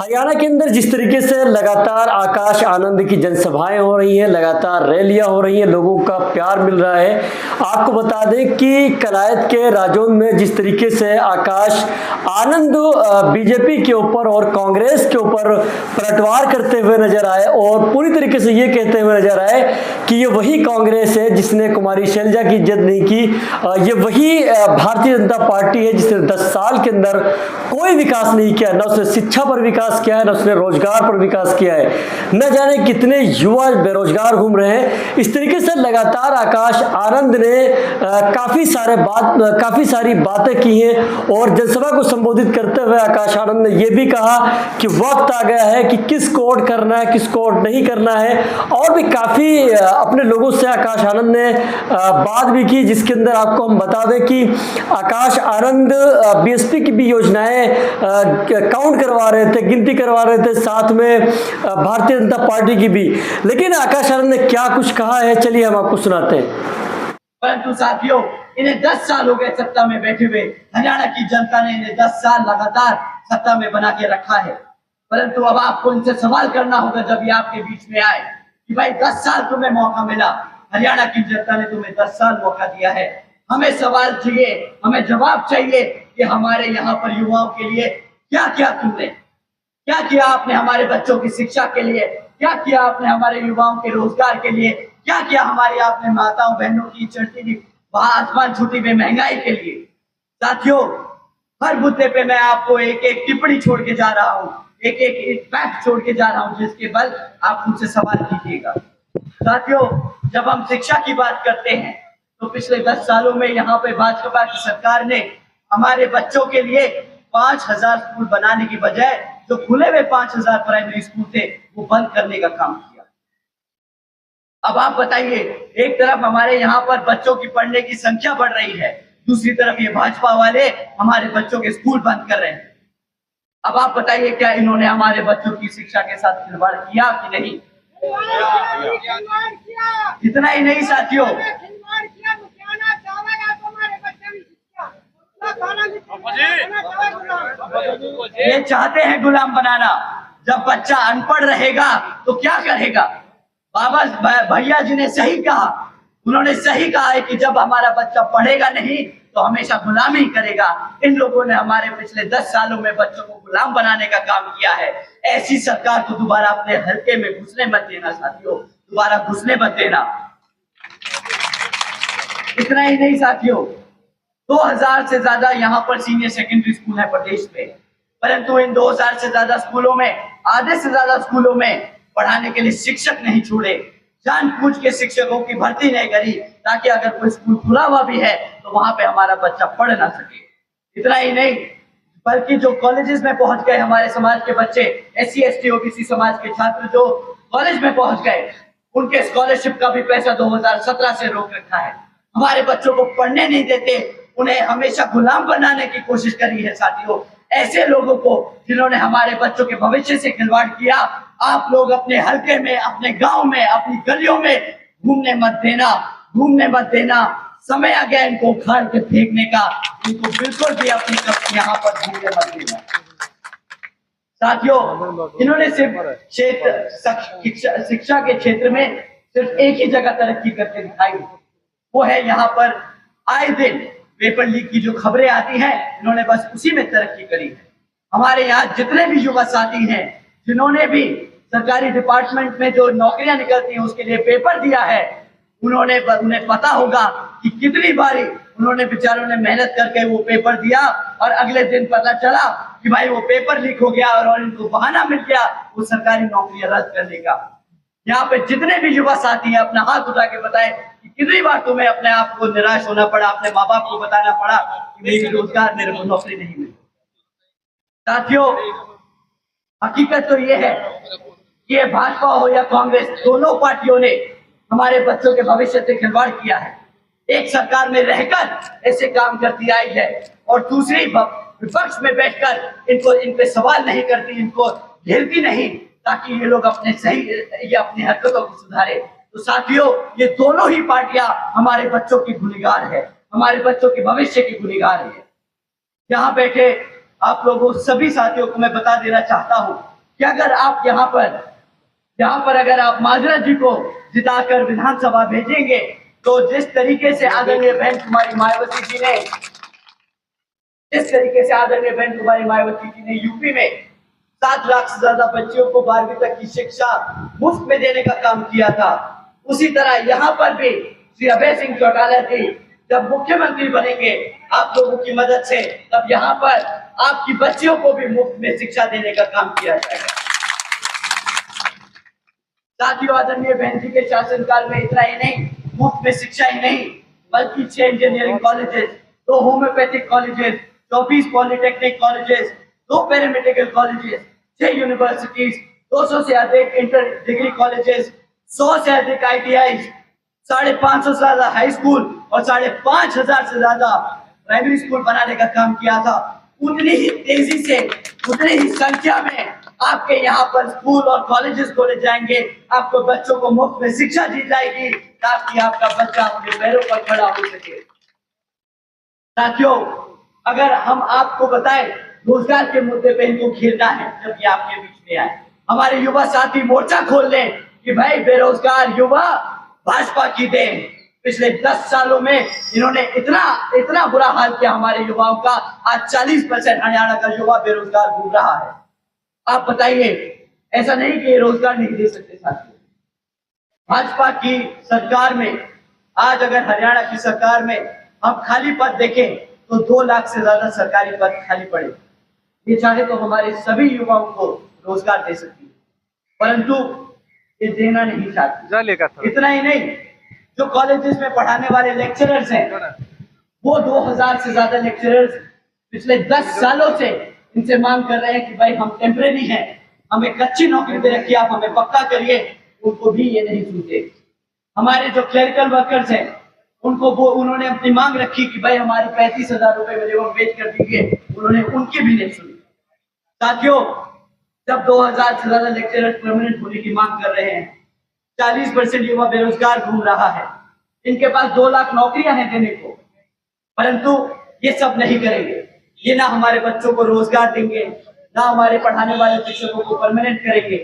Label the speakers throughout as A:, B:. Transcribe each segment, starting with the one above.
A: हरियाणा के अंदर जिस तरीके से लगातार आकाश आनंद की जनसभाएं हो रही हैं, लगातार रैलियां हो रही हैं, लोगों का प्यार मिल रहा है। आपको बता दें कि कलायत के राजौंद में जिस तरीके से आकाश आनंद बीजेपी के ऊपर और कांग्रेस के ऊपर पलटवार करते हुए नजर आए और पूरी तरीके से ये कहते हुए नजर आए कि ये वही कांग्रेस है जिसने कुमारी शैलजा की इज्जत नहीं की, ये वही भारतीय जनता पार्टी है जिसने 10 साल के अंदर कोई विकास नहीं किया, न उसने शिक्षा पर विकास किया है, न उसने रोजगार पर विकास किया है। न जाने कितने युवा बेरोजगार घूम रहे हैं। इस तरीके से लगातार आकाश आनंद ने काफी सारी बातें की हैं और जनसभा को संबोधित करते हुए आकाश आनंद ने यह भी कहा कि वक्त आ गया है कि किसको वोट करना है, किसको वोट नहीं करना है। और भी काफी अपने लोगों से आकाश आनंद ने बात भी की, जिसके अंदर आपको हम बता दें कि आकाश आनंद बीएसपी की भी योजनाएं काउंट करवा रहे थे, गिनती करवा रहे थे, साथ में भारतीय जनता पार्टी की भी। लेकिन आकाश आनंद ने क्या कुछ कहा है, चलिए हम आपको सुनाते हैं।
B: परंतु साथियों, इन्हें 10 साल हो गए सत्ता में बैठे हुए। हरियाणा की जनता ने इन्हें 10 साल लगातार सत्ता में बना के रखा है। परंतु अब आपको इनसे सवाल करना होगा जब ये आपके बीच में आए कि भाई 10 साल तुम्हें मौका मिला, हरियाणा की जनता ने तुम्हें 10 साल मौका दिया है। हमें सवाल चाहिए, हमें जवाब चाहिए कि हमारे यहाँ पर युवाओं के लिए क्या क्या तुमने क्या किया। आपने हमारे बच्चों की शिक्षा के लिए क्या किया, आपने हमारे युवाओं के रोजगार के लिए क्या किया, हमारे आपने माताओं बहनों की चढ़ती हुई आसमान छूटी हुई महंगाई के लिए। साथियों, हर मुद्दे पे मैं आपको एक एक टिप्पणी छोड़ के जा रहा हूँ, एक एक फैक्ट छोड़ के जा रहा हूँ, जिसके बल आप मुझसे सवाल कीजिएगा। साथियों, जब हम शिक्षा की बात करते हैं तो पिछले 10 सालों में यहाँ पे भाजपा की सरकार ने हमारे बच्चों के लिए 5000 स्कूल बनाने की बजाय जो खुले हुए 5000 प्राइमरी स्कूल थे वो बंद करने का काम किया। अब आप बताइए, एक तरफ हमारे यहाँ पर बच्चों की पढ़ने की संख्या बढ़ रही है, दूसरी तरफ ये भाजपा वाले हमारे बच्चों के स्कूल बंद कर रहे हैं। अब आप बताइए, क्या इन्होंने हमारे बच्चों की शिक्षा के साथ खिलवाड़ किया कि नहीं? इतना ही नहीं साथियों, ये चाहते हैं गुलाम बनाना। जब बच्चा अनपढ़ रहेगा तो क्या करेगा? बाबा भैया जी ने सही कहा, उन्होंने सही कहा है कि जब हमारा बच्चा पढ़ेगा नहीं तो हमेशा गुलामी करेगा। इन लोगों ने हमारे पिछले 10 सालों में बच्चों को गुलाम बनाने का काम किया है। ऐसी सरकार को दोबारा अपने हल्के में घुसने मत देना साथियों, दोबारा घुसने मत देना। इतना ही नहीं साथियों, 2000 से ज्यादा यहाँ पर सीनियर सेकेंडरी स्कूल है प्रदेश में, परंतु इन 2000 से ज्यादा स्कूलों में, आधे से ज्यादा स्कूलों में पढ़ाने के लिए शिक्षक नहीं छोड़े, जानबूझ के शिक्षकों की भर्ती नहीं करी ताकि अगर कोई स्कूल खुला हुआ भी है तो वहां पे हमारा बच्चा पढ़ ना सके। इतना ही नहीं, बल्कि जो कॉलेजेस में पहुंच गए हमारे समाज के बच्चे, SC ST OBC समाज के छात्र जो कॉलेज में पहुंच गए, उनके स्कॉलरशिप का भी पैसा 2017 से रोक रखा है। हमारे बच्चों को पढ़ने नहीं देते, उन्हें हमेशा गुलाम बनाने की कोशिश करी है। साथियों, ऐसे लोगों को जिन्होंने हमारे बच्चों के भविष्य से खिलवाड़ किया, आप लोग अपने हलके में, अपने गांव में, अपनी गलियों में घूमने मत देना। समय आ गया इनको उखाड़ के फेंकने का, इनको बिल्कुल भी अपनी यहाँ पर घूमने मत देना। साथियों, इन्होंने सिर्फ शिक्षा के क्षेत्र में सिर्फ एक ही जगह तरक्की करके दिखाई, वो है यहाँ पर आए दिन पेपर लीक की जो खबरें आती हैं, इन्होंने बस उसी में तरक्की करी है। हमारे यहाँ जितने भी युवा साथी हैं जिन्होंने भी सरकारी डिपार्टमेंट में जो नौकरियां निकलती हैं उसके लिए पेपर दिया है, उन्हें पता होगा कि कितनी बारी उन्होंने बेचारों ने मेहनत करके वो पेपर दिया और अगले दिन पता चला कि भाई वो पेपर लीक हो गया और इनको बहाना मिल गया वो सरकारी नौकरियां रद्द करने का। यहाँ पे जितने भी युवा साथी हैं अपना हाथ उठा के बताएं कि कितनी बार तुम्हें अपने आप को निराश होना पड़ा, अपने माँ बाप को बताना पड़ा कि मेरी रोजगार, मेरे को नौकरी नहीं मिली। साथियों, हकीकत तो ये है कि ये भाजपा हो या कांग्रेस, दोनों पार्टियों ने हमारे बच्चों के भविष्य से खिलवाड़ किया है। एक सरकार में रहकर ऐसे काम करती आई है और दूसरी विपक्ष में बैठकर इन पे सवाल नहीं करती, इनको घेरती नहीं ताकि ये लोग अपनी हरकतों को सुधारे। तो साथियों, ये दोनों ही पार्टियां हमारे बच्चों की गुनहगार है, हमारे बच्चों के भविष्य की गुनहगार है। यहाँ बैठे आप लोगों सभी साथियों को मैं बता देना चाहता हूँ कि अगर आप यहाँ पर अगर आप माजरा जी को जिताकर विधानसभा भेजेंगे तो जिस तरीके से आदरणीय बहन कुमारी मायावती जी ने यूपी में 7 लाख से ज्यादा बच्चियों को 12वीं तक की शिक्षा मुफ्त में देने का काम किया था, उसी तरह यहाँ पर भी श्री अभय सिंह चौटाला जी जब मुख्यमंत्री बनेंगे आप लोगों की मदद से, तब यहाँ पर आपकी बच्चियों को भी मुफ्त में शिक्षा देने का काम किया जाएगा। साथियों, आदरणीय बहन जी के शासनकाल में इतना ही नहीं, मुफ्त में शिक्षा ही नहीं बल्कि 6 engineering colleges, 2 homeopathic colleges, 24 polytechnic colleges, 2 paramedical colleges, 6 universities, 200 से अधिक इंटर डिग्री कॉलेजेस, 100 से अधिक ITI, 550 से ज्यादा हाई स्कूल और 5,500 से ज्यादा प्राइमरी स्कूल बनाने का काम किया था। उतनी ही तेजी से, उतनी ही संख्या में आपके यहाँ पर स्कूल और कॉलेजेस खोले जाएंगे, आपको बच्चों को मुफ्त में शिक्षा दी जाएगी ताकि आपका बच्चा अपने पैरों पर खड़ा हो सके। साथियों, अगर हम आपको बताएं रोजगार के मुद्दे पे इनको घेरना है, जब ये आपके बीच में आए, हमारे युवा साथी मोर्चा खोल लें कि भाई बेरोजगार युवा भाजपा की देन। पिछले 10 सालों में इन्होंने इतना बुरा हाल किया हमारे युवाओं का। आज 40% हरियाणा का युवा बेरोजगार घूम रहा है। आप बताइए, ऐसा नहीं कि ये रोजगार नहीं दे सकते। साथियों, भाजपा की सरकार में आज अगर हरियाणा की सरकार में हम खाली पद देखें तो 2 लाख से ज्यादा सरकारी पद खाली पड़े। ये चाहे तो हमारे सभी युवाओं को रोजगार दे सकती है, परंतु ये देना नहीं चाहती। इतना ही नहीं, जो कॉलेजेस में पढ़ाने वाले लेक्चरर्स हैं, वो 2000 से ज्यादा लेक्चरर्स पिछले 10 सालों से इनसे मांग कर रहे हैं कि भाई हम टेम्परेरी हैं, हमें कच्ची नौकरी दे रखिए, आप हमें पक्का करिए। उनको भी ये नहीं सुनते। हमारे जो क्लरिकल वर्कर्स हैं उन्होंने अपनी मांग रखी कि भाई हमारी 35,000 रुपए मिनिमम वेज कर दीजिए, उन्होंने उनकी भी नहीं सुनी। साथियों, जब 2000 से ज्यादा लेक्चरर्स परमानेंट होने की मांग कर रहे हैं, 40% युवा बेरोजगार घूम रहा है, इनके पास 2 लाख नौकरियां हैं देने को, परंतु ये सब नहीं करेंगे। ये ना हमारे बच्चों को रोजगार देंगे, ना हमारे पढ़ाने वाले शिक्षकों को परमानेंट करेंगे,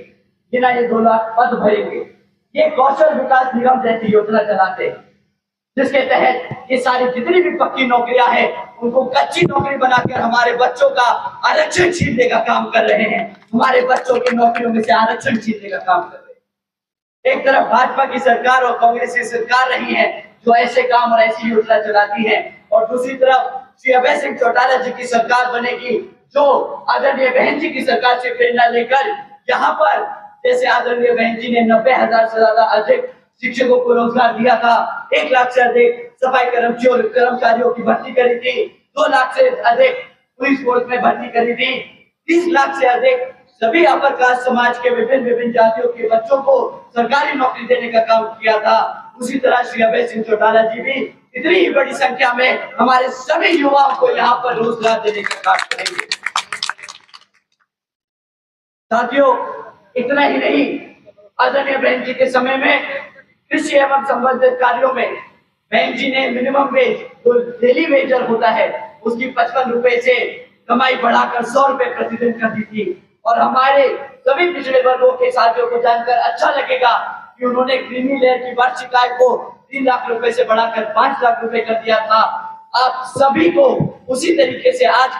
B: ये ना ये 2 लाख पद भरेंगे। ये कौशल विकास निगम जैसी योजना चलाते हैं, जिसके तहत ये सारी जितनी भी पक्की नौकरियां हैं उनको कच्ची नौकरी बनाकर हमारे बच्चों का आरक्षण छीनने का काम कर रहे हैं। हमारे बच्चों की नौकरियों में से आरक्षण छीनने का काम कर रहे हैं। एक तरफ भाजपा की सरकार और कांग्रेस की सरकार रही है जो ऐसे काम और ऐसी योजना चलाती है, और दूसरी तरफ श्री अभय सिंह चौटाला जी की सरकार बनेगी जो आदरणीय बहन जी की सरकार से प्रेरणा लेकर यहाँ पर, जैसे आदरणीय बहन जी ने 90,000 से ज्यादा अधिक शिक्षकों को रोजगार दिया था, 1 लाख से अधिक सफाई कर्मचारियों की भर्ती करी थी, 2 लाख से अधिक पुलिस फोर्स में भर्ती करी थी, 30 लाख से अधिक सभी अपर कास्ट समाज के विभिन्न जातियों के बच्चों को सरकारी नौकरी देने का काम किया था। उसी तरह श्री अभय सिंह चौटाला जी भी इतनी ही बड़ी संख्या में हमारे सभी युवाओं को यहाँ पर रोजगार देने का काम करेंगे। साथियों, इतना ही नहीं, आदरणीय बहन जी के समय में कृषि एवं संबंधित कार्यों में बहन जी ने मिनिमम वेज, जो डेली वेजर होता है, उसकी 55 रुपए से कमाई बढ़ाकर 100 रुपए प्रतिदिन कर दी थी। और हमारे सभी पिछड़े वर्गों के साथियों को जानकर अच्छा लगेगा कि उन्होंने क्रीमी लेयर की वार्षिक आय को 3 लाख रुपए से बढ़ाकर 5 लाख रुपए कर दिया था। आप सभी को उसी तरीके से आज